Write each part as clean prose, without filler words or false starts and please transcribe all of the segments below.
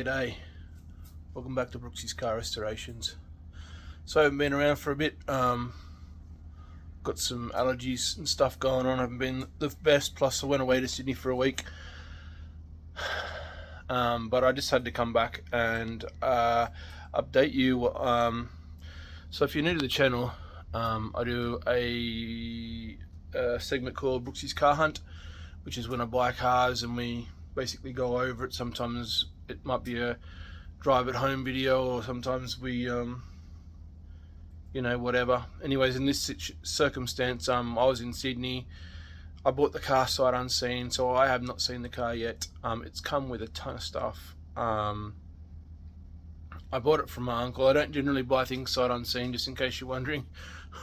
G'day, welcome back to Brooksys Car Restorations. So I've been around for a bit, got some allergies and stuff going on, haven't been the best, plus I went away to Sydney for a week, but I just had to come back and update you. So if you're new to the channel, I do a segment called Brooksys Car Hunt, which is when I buy cars and we basically go over it. Sometimes it might be a drive at home video, or sometimes we you know, whatever. Anyways, in this circumstance, I was in Sydney. I bought the car sight unseen, so I have not seen the car yet. It's come with a ton of stuff. I bought it from my uncle. I don't generally buy things sight unseen, just in case you're wondering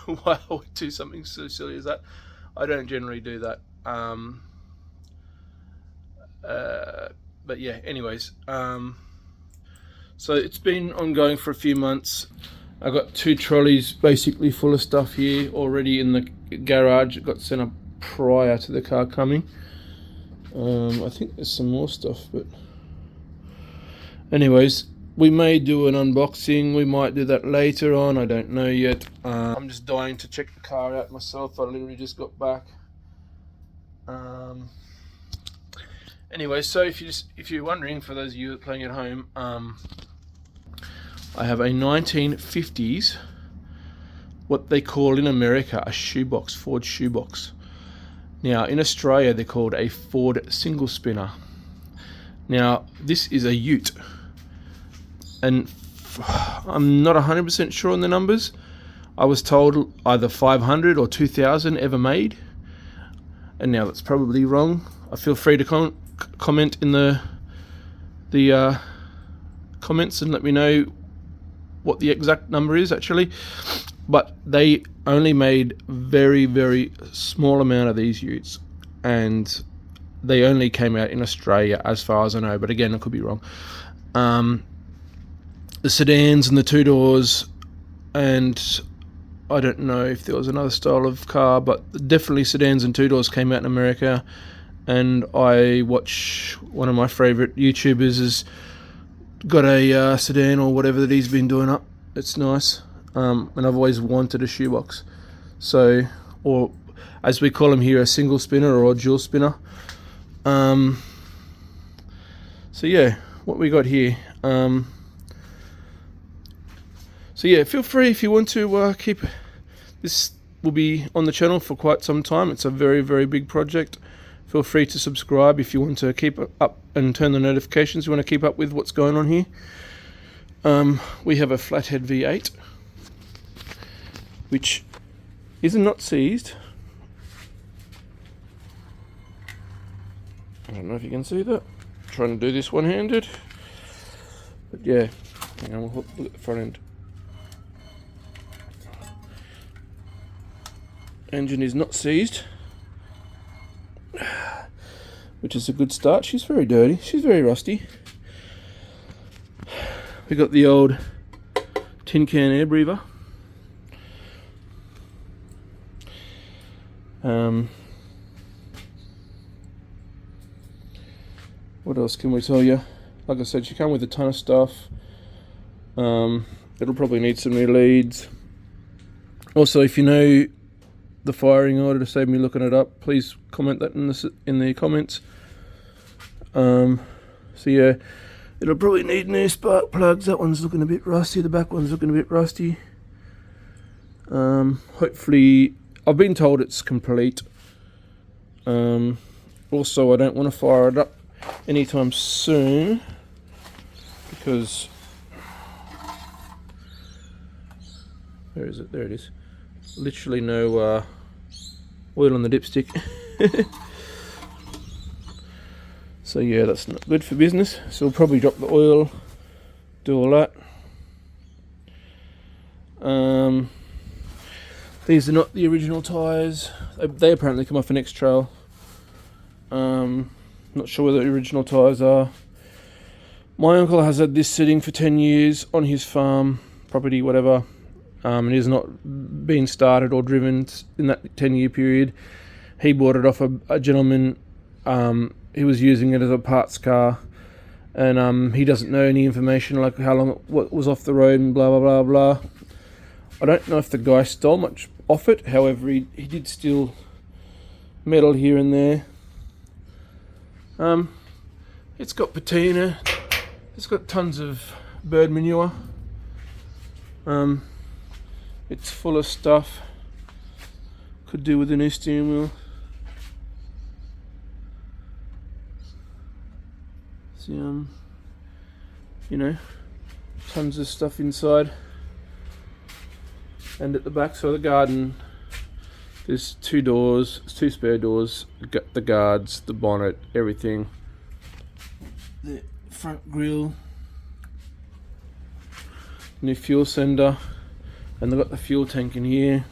why I would do something so silly as that. I don't generally do that. But yeah, anyways, so it's been ongoing for a few months. I got 2 trolleys basically full of stuff here already in the garage. It got sent up prior to the car coming. I think there's some more stuff, but anyways, we may do an unboxing. We might do that later on, I don't know yet. I'm just dying to check the car out myself. I literally just got back. Anyway, so if you're wondering, for those of you playing at home, I have a 1950s, what they call in America a shoebox, Ford shoebox. Now in Australia they're called a Ford single spinner. Now this is a Ute, and I'm not 100% sure on the numbers. I was told either 500 or 2,000 ever made, and now that's probably wrong. I feel free to comment in the comments and let me know what the exact number is actually, but they only made very small amount of these Utes, and they only came out in Australia as far as I know, but again I could be wrong. The sedans and the 2 doors, and I don't know if there was another style of car, but definitely sedans and 2 doors came out in America. And I watch one of my favourite YouTubers has got a sedan or whatever that he's been doing up. It's nice, and I've always wanted a shoebox. So, or as we call them here, a single spinner or a dual spinner. So yeah, what we got here. So yeah, feel free if you want to keep this. Will be on the channel for quite some time. It's a very big project. Feel free to subscribe if you want to keep up and turn the notifications. You want to keep up with what's going on here. We have a flathead V8, which is not seized. I don't know if you can see that. I'm trying to do this one-handed, but yeah. Hang on, we'll look at the front end. Engine is not seized, which is a good start. She's very dirty. She's very rusty. We got the old tin can air breather. What else can we tell you? Like I said, she came with a ton of stuff. It'll probably need some new leads. Also, if you know the firing order to save me looking it up, please comment that in the comments. So yeah, it'll probably need new spark plugs. That one's looking a bit rusty. The back one's looking a bit rusty. Hopefully, I've been told it's complete. Also, I don't want to fire it up anytime soon because where is it? There it is. Literally no oil on the dipstick. So yeah, that's not good for business. So we'll probably drop the oil, do all that. These are not the original tyres. They apparently come off an X-Trail. Not sure where the original tyres are. My uncle has had this sitting for 10 years on his farm, property, whatever. It has not been started or driven in that 10-year period. He bought it off a gentleman. He was using it as a parts car, and he doesn't know any information like how long what was off the road and blah blah blah blah. I don't know if the guy stole much off it. However, he did steal metal here and there. It's got patina. It's got tons of bird manure. It's full of stuff. Could do with a new steering wheel. See, you know, tons of stuff inside. And at the back side of the garden, there's 2 doors, 2 spare doors, the guards, the bonnet, everything. The front grille, new fuel sender, and they've got the fuel tank in here.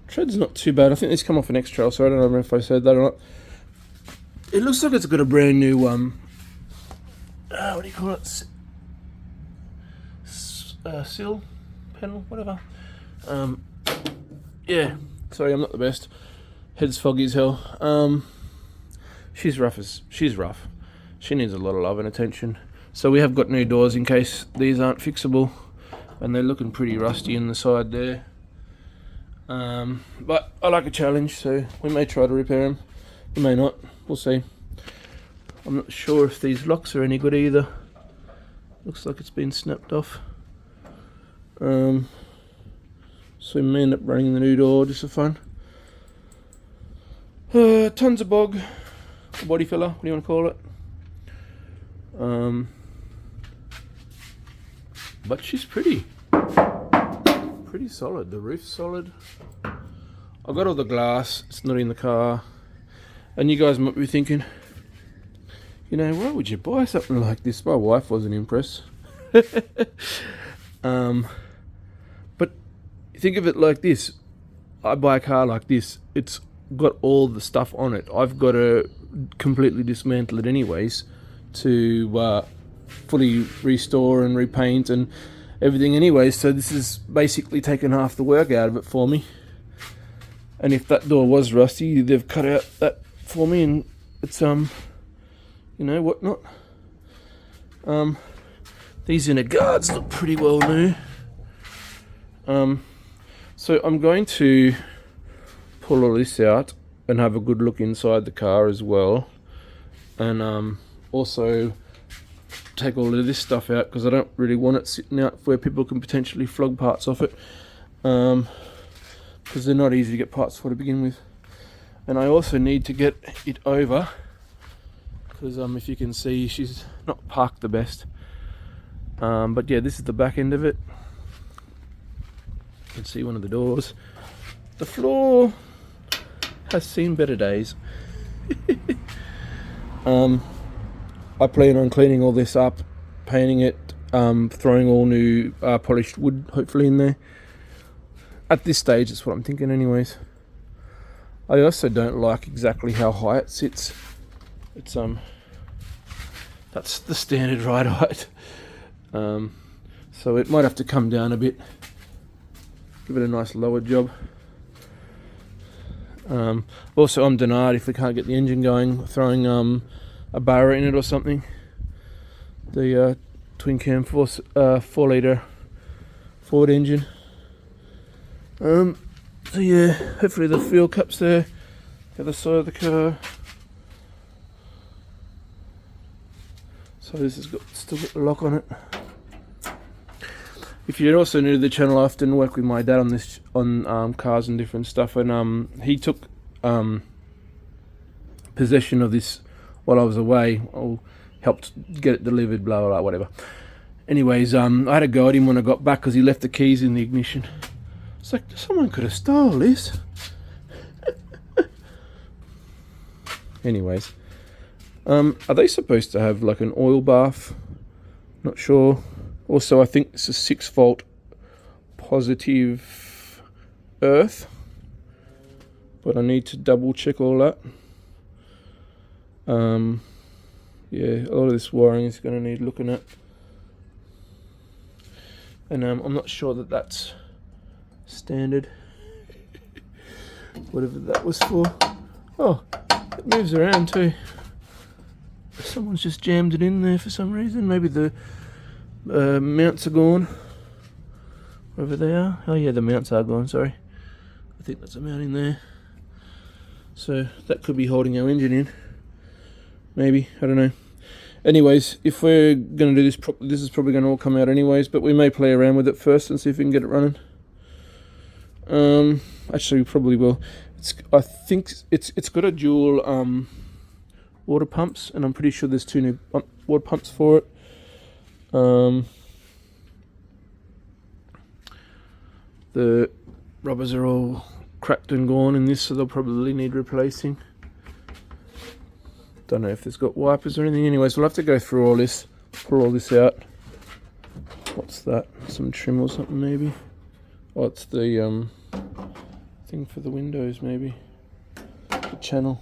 Tread's not too bad. I think this come off an X-Trail, so I don't know if I said that or not. It looks like it's got a brand new what do you call it? Sill panel, whatever. Yeah, sorry, I'm not the best. Head's foggy as hell. She's rough. She needs a lot of love and attention. So we have got new doors in case these aren't fixable, and they're looking pretty rusty in the side there. But I like a challenge, so we may try to repair them. We may not. We'll see. I'm not sure if these locks are any good either. Looks like it's been snapped off. So we may end up running the new door just for fun. Tons of bog, body filler, what do you want to call it? But she's pretty solid. The roof's solid. I got all the glass. It's not in the car. And you guys might be thinking, you know, why would you buy something like this? My wife wasn't impressed. But think of it like this. I buy a car like this. It's got all the stuff on it. I've got to completely dismantle it anyways to fully restore and repaint and everything anyways. So this is basically taken half the work out of it for me. And if that door was rusty, they've cut out that for me, and it's you know, whatnot. These inner guards look pretty well new. So I'm going to pull all this out and have a good look inside the car as well, and also take all of this stuff out because I don't really want it sitting out where people can potentially flog parts off it, because they're not easy to get parts for to begin with. And I also need to get it over because if you can see, she's not parked the best. But yeah, this is the back end of it. You can see one of the doors. The floor has seen better days. I plan on cleaning all this up, painting it, throwing all new polished wood hopefully in there. At this stage, that's what I'm thinking anyways. I also don't like exactly how high it sits. It's that's the standard ride height. So it might have to come down a bit. Give it a nice lower job. Also, I'm denied if we can't get the engine going, throwing a barrow in it or something. The twin cam 4 litre Ford engine. So yeah, hopefully the fuel cap's there. The other side of the car. So this has still got the lock on it. If you're also new to the channel, I often work with my dad on this, on cars and different stuff, and he took possession of this while I was away, or helped get it delivered, blah blah blah, whatever. Anyways, I had a go at him when I got back because he left the keys in the ignition. It's like, someone could have stole this. Anyways, are they supposed to have like an oil bath? Not sure. Also, I think it's a 6-volt positive earth, but I need to double check all that. Yeah, a lot of this wiring is going to need looking at, and I'm not sure that that's standard. Whatever that was for. Oh, It moves around too. Someone's just jammed it in there for some reason. Maybe the mounts are gone. Wherever they are. Oh yeah, the mounts are gone, sorry. I think that's a mount in there. So that could be holding our engine in. Maybe, I don't know. Anyways, if we're going to do this properly, this is probably going to all come out anyways, but we may play around with it first and see if we can get it running. Actually, we probably will. I think it's got a dual water pumps, and I'm pretty sure there's 2 new water pumps for it. The rubbers are all cracked and gone in this, so they'll probably need replacing. Don't know if there's got wipers or anything. Anyways, we'll have to go through all this, pull all this out. What's that? Some trim or something maybe? Oh, it's the thing for the windows maybe. The channel.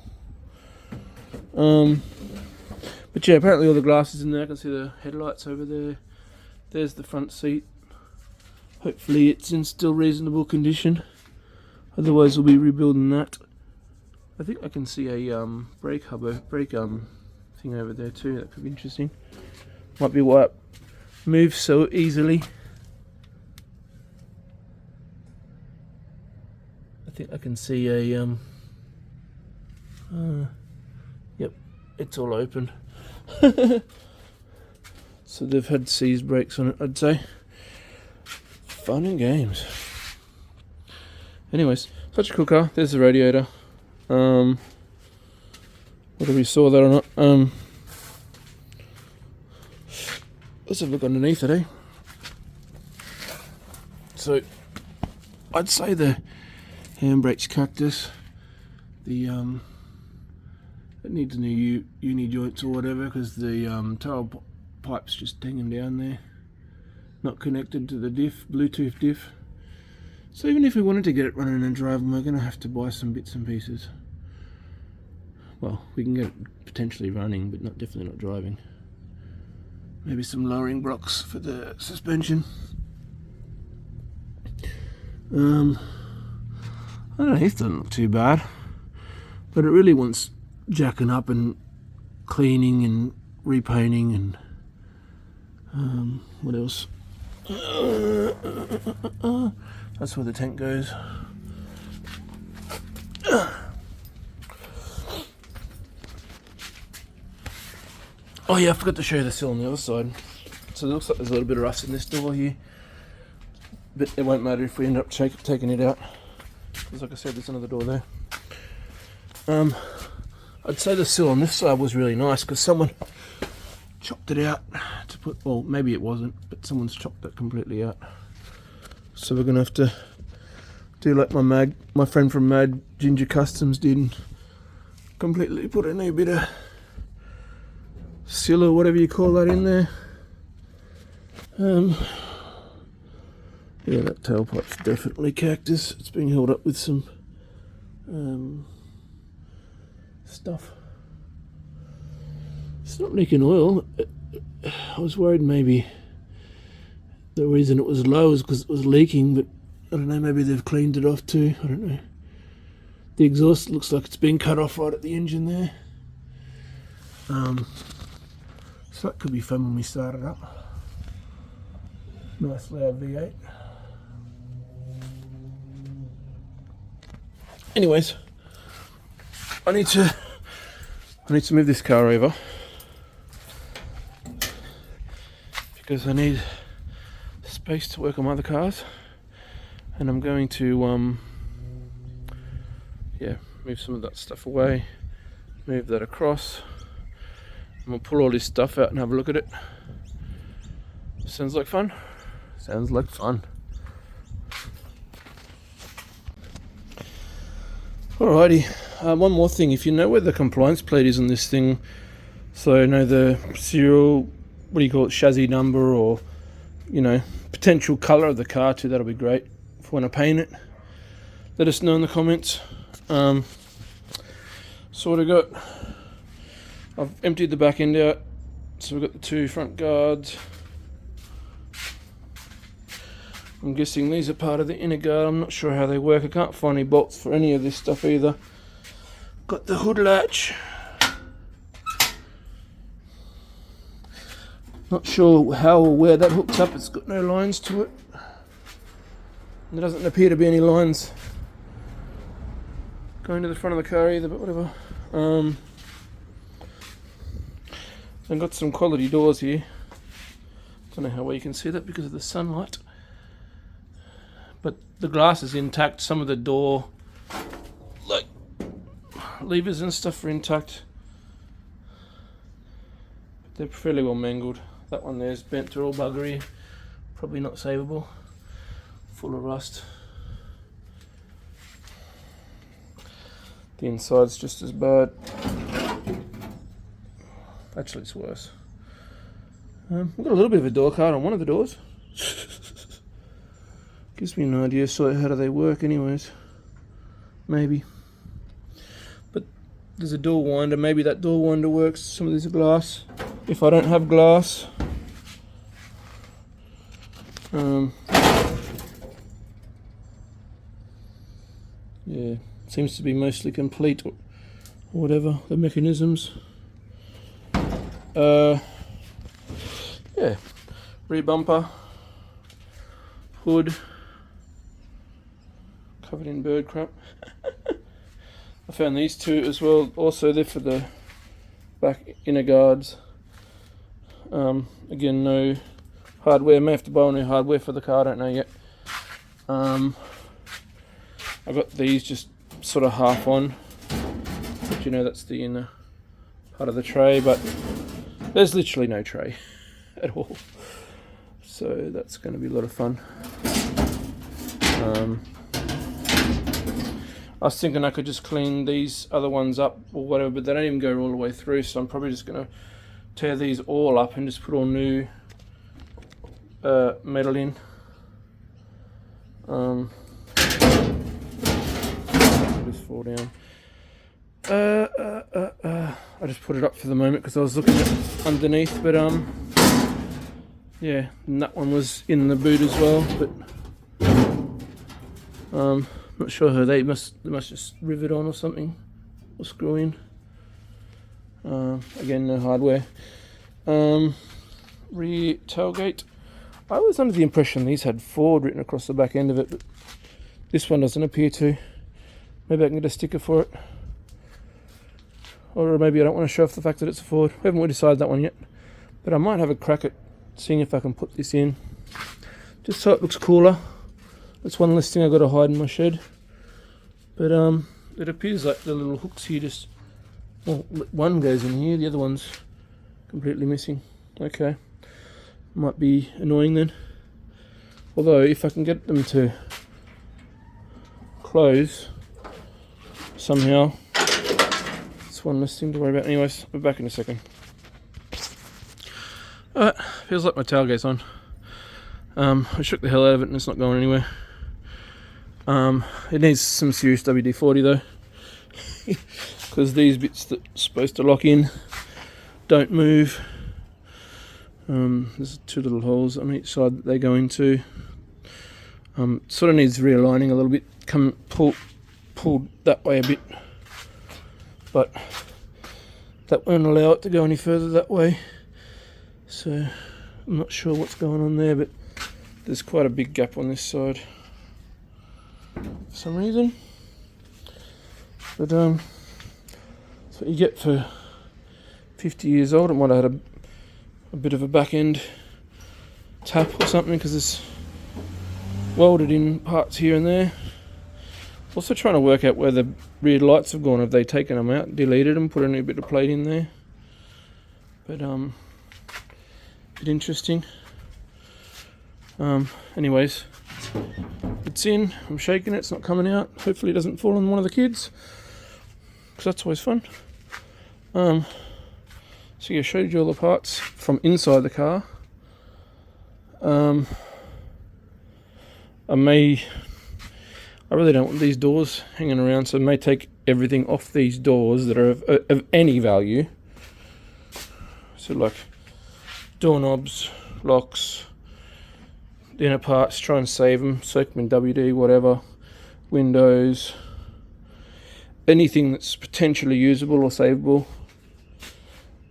But yeah, apparently all the glass is in there. I can see the headlights over there. There's the front seat. Hopefully it's in still reasonable condition. Otherwise we'll be rebuilding that. I think I can see a brake thing over there too. That could be interesting. Might be why it moves so easily. I think I can see a yep, it's all open. So they've had seized brakes on it, I'd say. Fun and games. Anyways, such a cool car. There's the radiator. Whether we saw that or not. Let's have a look underneath it, eh? So, I'd say the handbrake's cactus. The it needs new uni joints or whatever, because the tail pipe's just hanging down there, not connected to the diff, Bluetooth diff. So even if we wanted to get it running and driving, we're going to have to buy some bits and pieces. Well, we can get it potentially running, but definitely not driving. Maybe some lowering blocks for the suspension. I don't know, this doesn't look too bad, but it really wants jacking up and cleaning and repainting and what else? That's where the tank goes. Oh yeah, I forgot to show you the sill on the other side. So it looks like there's a little bit of rust in this door here, but it won't matter if we end up taking it out, because like I said, there's another door there. I'd say the sill on this side was really nice, because someone chopped it out to put, well, maybe it wasn't, but someone's chopped it completely out. So we're gonna have to do like my friend from Mad Ginger Customs did, and completely put a new bit of sill or whatever you call that in there. Yeah, that tailpipe's definitely cactus. It's being held up with some stuff. It's not leaking oil. I was worried maybe the reason it was low is because it was leaking, but I don't know, maybe they've cleaned it off too. I don't know. The exhaust looks like it's been cut off right at the engine there. So that could be fun when we start it up. Nice loud V8. Anyways, I need to move this car over because I need space to work on my other cars, and I'm going to yeah, move some of that stuff away, move that across, and we'll pull all this stuff out and have a look at it. Sounds like fun? Sounds like fun. Alrighty, one more thing. If you know where the compliance plate is on this thing, so know the serial, what do you call it, chassis number, or, you know, potential colour of the car too, that'll be great if we want to paint it. Let us know in the comments. So what I got, I've emptied the back end out, so we've got the 2 front guards. I'm guessing these are part of the inner guard. I'm not sure how they work. I can't find any bolts for any of this stuff either. got the hood latch. Not sure how or where that hooks up. It's got no lines to it. There doesn't appear to be any lines going to the front of the car either, but whatever. I've got some quality doors here. Don't know how well you can see that because of the sunlight. But the glass is intact. Some of the door like levers and stuff are intact. They're fairly well mangled. That one there's bent to all buggery. Probably not savable. Full of rust. The inside's just as bad. Actually, it's worse. We've got a little bit of a door card on one of the doors. Gives me an idea, so how do they work anyways? Maybe. But there's a door winder. Maybe that door winder works. Some of these are glass. If I don't have glass. Yeah, seems to be mostly complete or whatever, the mechanisms. Yeah, rear bumper, hood, covered in bird crap. I found these two as well, also they're for the back inner guards. Again, no hardware, may have to buy new hardware for the car, I don't know yet. I got these just sort of half on, but you know that's the inner part of the tray, but there's literally no tray at all, so that's going to be a lot of fun. I was thinking I could just clean these other ones up or whatever, but they don't even go all the way through, so I'm probably just going to tear these all up and just put all new metal in. Just fall down. I just put it up for the moment because I was looking at underneath, but yeah, and that one was in the boot as well, but not sure how they must just rivet on or something, or screw in. Again, no hardware. Rear tailgate. I was under the impression these had Ford written across the back end of it, but this one doesn't appear to. Maybe I can get a sticker for it. Or maybe I don't want to show off the fact that it's a Ford. We haven't decided that one yet. But I might have a crack at seeing if I can put this in, just so it looks cooler. That's one less thing I've got to hide in my shed. But it appears like the little hooks here just, well, one goes in here, the other one's completely missing. Okay, might be annoying then. Although if I can get them to close somehow, it's one less thing to worry about. Anyways, I'll be back in a second. Alright, feels like my tailgate's on. I shook the hell out of it and it's not going anywhere. It needs some serious WD-40 though, because these bits that are supposed to lock in don't move. There's two little holes on each side that they go into. Sort of needs realigning a little bit, pulled that way a bit, but that won't allow it to go any further that way, so I'm not sure what's going on there, but there's quite a big gap on this side for some reason. But that's what you get for 50 years old. It might have had a bit of a back end tap or something, because there's welded in parts here and there. Also trying to work out where the rear lights have gone. Have they taken them out, deleted them, put a new bit of plate in there? But bit interesting. Anyways, it's in. I'm shaking it. It's not coming out. Hopefully it doesn't fall on one of the kids, because that's always fun. So yeah, I showed you all the parts from inside the car. I really don't want these doors hanging around, so I may take everything off these doors that are of any value. So like doorknobs, locks, the inner parts, try and save them, soak them in WD, whatever, windows, anything that's potentially usable or savable,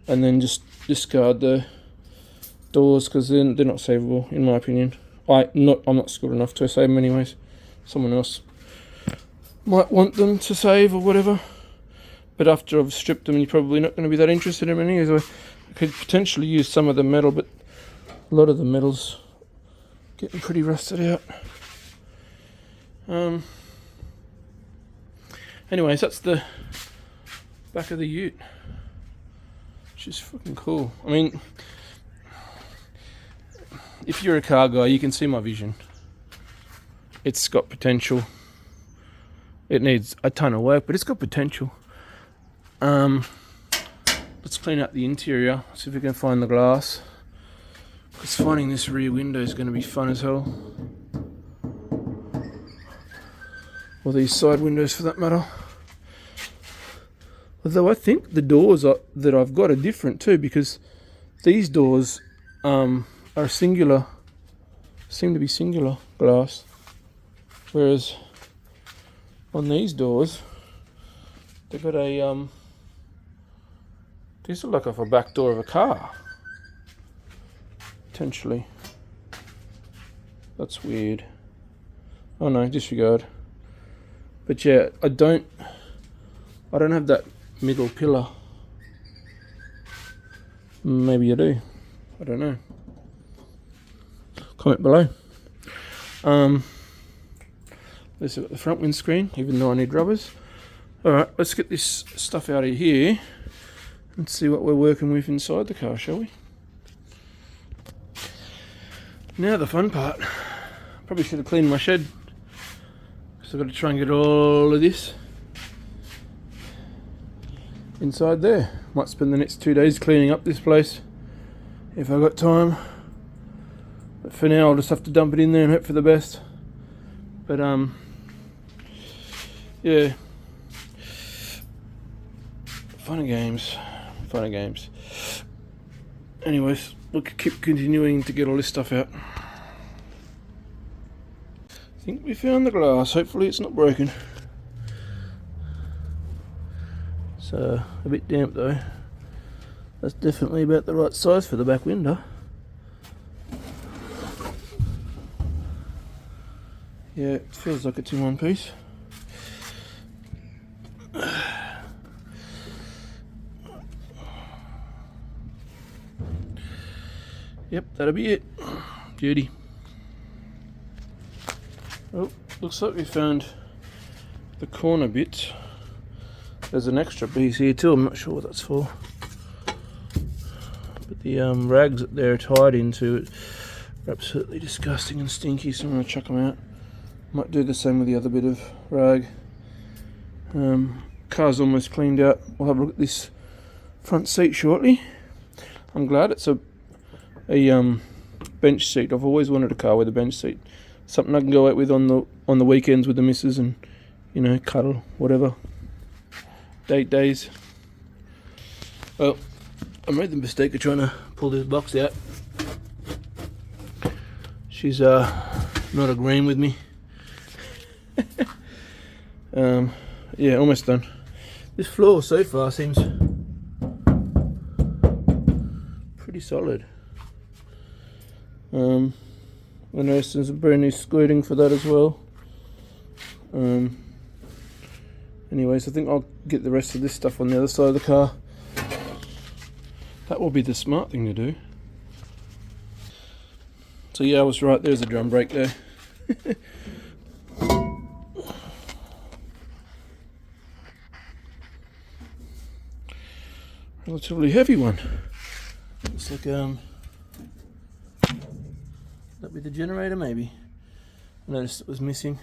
and then just discard the doors because they're not savable in my opinion. I'm not skilled enough to save them anyways. Someone else might want them to save or whatever, but after I've stripped them, you're probably not going to be that interested in them anyway. I could potentially use some of the metal, but a lot of the metal's getting pretty rusted out. Anyways, that's the back of the Ute, which is fucking cool. I mean, if you're a car guy, you can see my vision. It's got potential. It needs a ton of work, but it's got potential. Let's clean out the interior, see if we can find the glass. Because finding this rear window is going to be fun as hell. Or these side windows for that matter. Although I think the doors that I've got are different too, because these doors are singular, seem to be singular glass, whereas on these doors they've got a these look like off a back door of a car potentially. That's weird. Oh no, disregard. But yeah, I don't have that middle pillar. Maybe I do, I don't know. Comment below. Let's look at the front windscreen, even though I need rubbers. Alright, let's get this stuff out of here and see what we're working with inside the car, shall we? Now the fun part. Probably should have cleaned my shed, because I've got to try and get all of this inside there. Might spend the next 2 days cleaning up this place if I got time. But for now I'll just have to dump it in there and hope for the best. But yeah. Fun and games. Fun and games. Anyways, we'll keep continuing to get all this stuff out. I think we found the glass. Hopefully it's not broken. It's a bit damp though. That's definitely about the right size for the back window. Yeah, it feels like it's in one piece. Yep, that'll be it. Beauty. Oh, looks like we found the corner bit. There's an extra piece here too, I'm not sure what that's for. But the rags that they're tied into it are absolutely disgusting and stinky, so I'm going to chuck them out. Might do the same with the other bit of rag. Car's almost cleaned out. We'll have a look at this front seat shortly. I'm glad it's a bench seat. I've always wanted a car with a bench seat. Something I can go out with on the weekends with the missus and, you know, cuddle, whatever. Date days. Well, I made the mistake of trying to pull this box out. She's not agreeing with me. Yeah, almost done. This floor so far seems pretty solid. I noticed there's a brand new skirting for that as well. Anyways, I think I'll get the rest of this stuff on the other side of the car. That will be the smart thing to do. So yeah, I was right, there's a drum brake there. Relatively heavy one. Looks like that be the generator maybe. I noticed it was missing.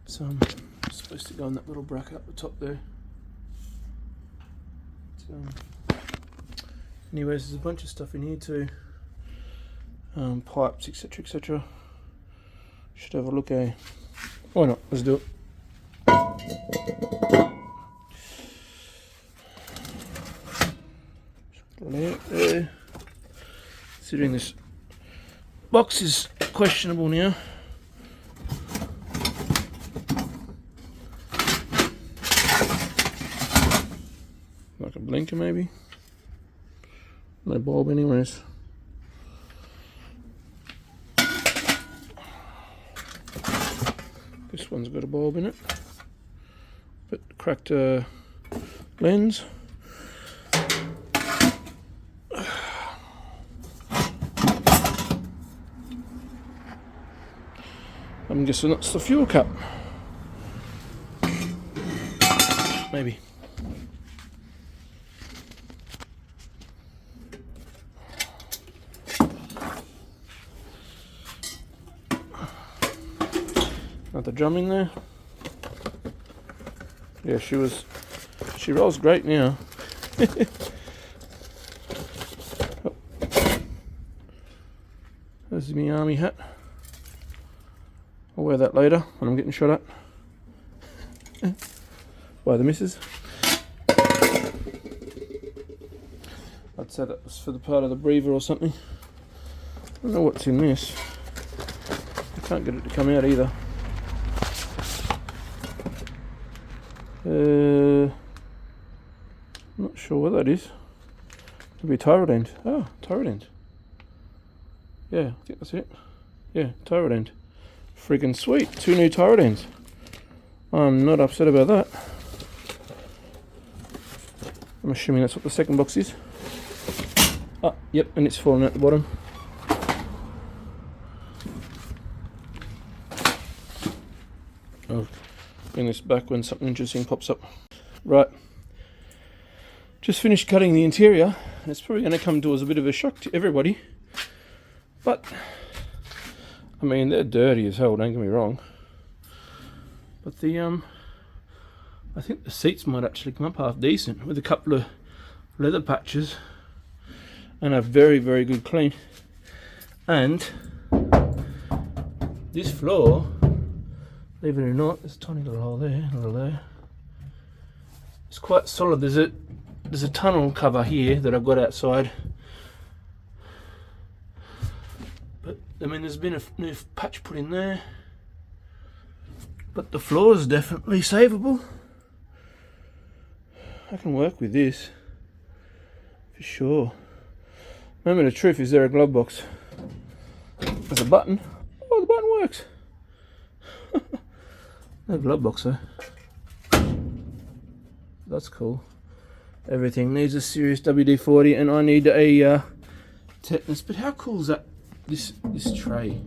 So it's supposed to go in that little bracket up the top there. Anyways, there's a bunch of stuff in here too. Pipes, etc, etc. Should have a look, eh? Why not? Let's do it. There. Considering this box is questionable now. reckon maybe. No bulb anyways. This one's got a bulb in it. But cracked lens. I'm guessing that's the fuel cap. Maybe. Another drum in there. Yeah, she rolls great now. Oh. There's my army hat. I'll wear that later when I'm getting shot at by the missus. I'd say that was for the part of the breather or something. I don't know what's in this. I can't get it to come out either. Not sure what that is. Could be turret end. Oh, turret end. Yeah, I think that's it. Yeah, turret end. Friggin' sweet. 2 new turret ends. I'm not upset about that. I'm assuming that's what the second box is. Ah, yep, and it's falling at the bottom. I'll bring this back when something interesting pops up. Right. Just finished cutting the interior. It's probably going to come to as a bit of a shock to everybody. But I mean, they're dirty as hell, don't get me wrong. But the I think the seats might actually come up half decent with a couple of leather patches and a very, very good clean. And this floor, believe it or not, there's a tiny little hole there, a little there. It's quite solid. There's a tunnel cover here that I've got outside. But I mean, there's been a new patch put in there. But the floor is definitely savable. I can work with this for sure. Moment of truth, is there a glove box? There's a button. Oh, the button works. No glove box though. That's cool. Everything needs a serious WD-40, and I need a tetanus. But how cool is that? This tray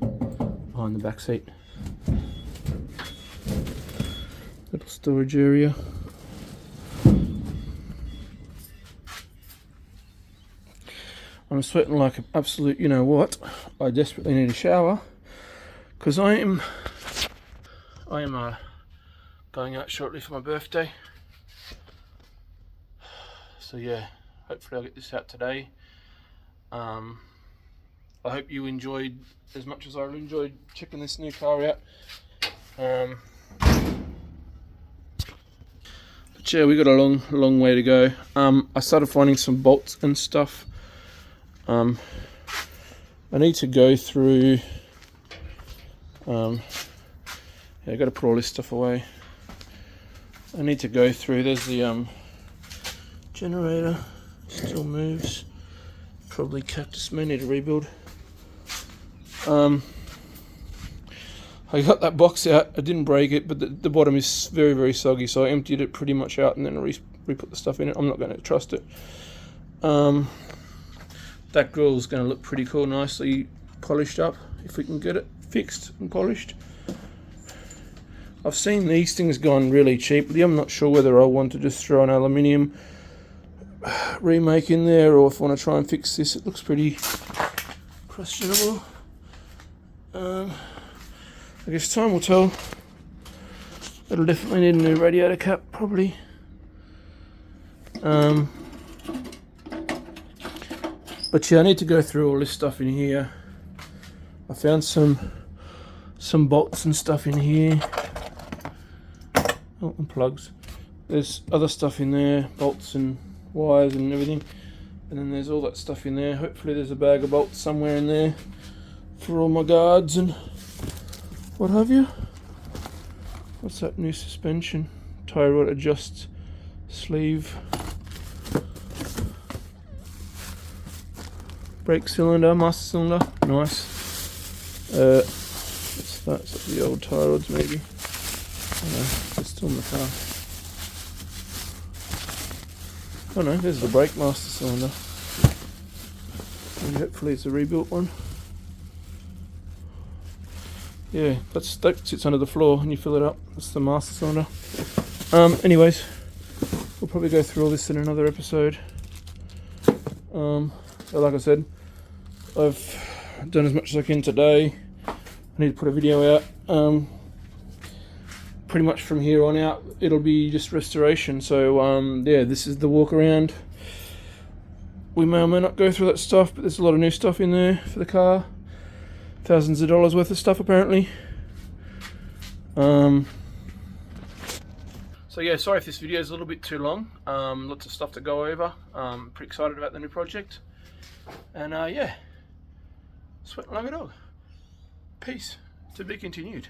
behind the back seat. Little storage area. I'm sweating like an absolute, you know what? I desperately need a shower because I am going out shortly for my birthday. So yeah, hopefully I'll get this out today. I hope you enjoyed as much as I enjoyed checking this new car out. But yeah, we got a long way to go. I started finding some bolts and stuff. I need to go through. Yeah, I got to put all this stuff away. I need to go through. There's the generator, still moves. Probably cactus may need a rebuild. I got that box out. I didn't break it, but the bottom is very, very soggy, so I emptied it pretty much out and then re-put the stuff in it. I'm not going to trust it. That grill is going to look pretty cool, nicely polished up if we can get it fixed and polished. I've seen these things gone really cheaply. I'm not sure whether I want to just throw an aluminium remake in there or if I want to try and fix this. It looks pretty questionable. I guess time will tell. It'll definitely need a new radiator cap, probably. But yeah, I need to go through all this stuff in here. I found some bolts and stuff in here. Oh, and plugs. There's other stuff in there, bolts and wires and everything. And then there's all that stuff in there. Hopefully there's a bag of bolts somewhere in there for all my guards and what have you. What's that new suspension? Tie rod adjust sleeve. brake cylinder, master cylinder, nice. That's up the old tie rods maybe. Oh no, they're still in the car. Oh no, there's the brake master cylinder. And hopefully it's a rebuilt one. Yeah, that sits under the floor and you fill it up. That's the master cylinder. Anyways, we'll probably go through all this in another episode. Like I said, I've done as much as I can today. I need to put a video out. Pretty much from here on out, it'll be just restoration. So yeah, this is the walk around. We may or may not go through that stuff, but there's a lot of new stuff in there for the car. Thousands of dollars worth of stuff apparently. So yeah, sorry if this video is a little bit too long. Lots of stuff to go over. Pretty excited about the new project. And yeah, sweating like a dog. Peace. To be continued.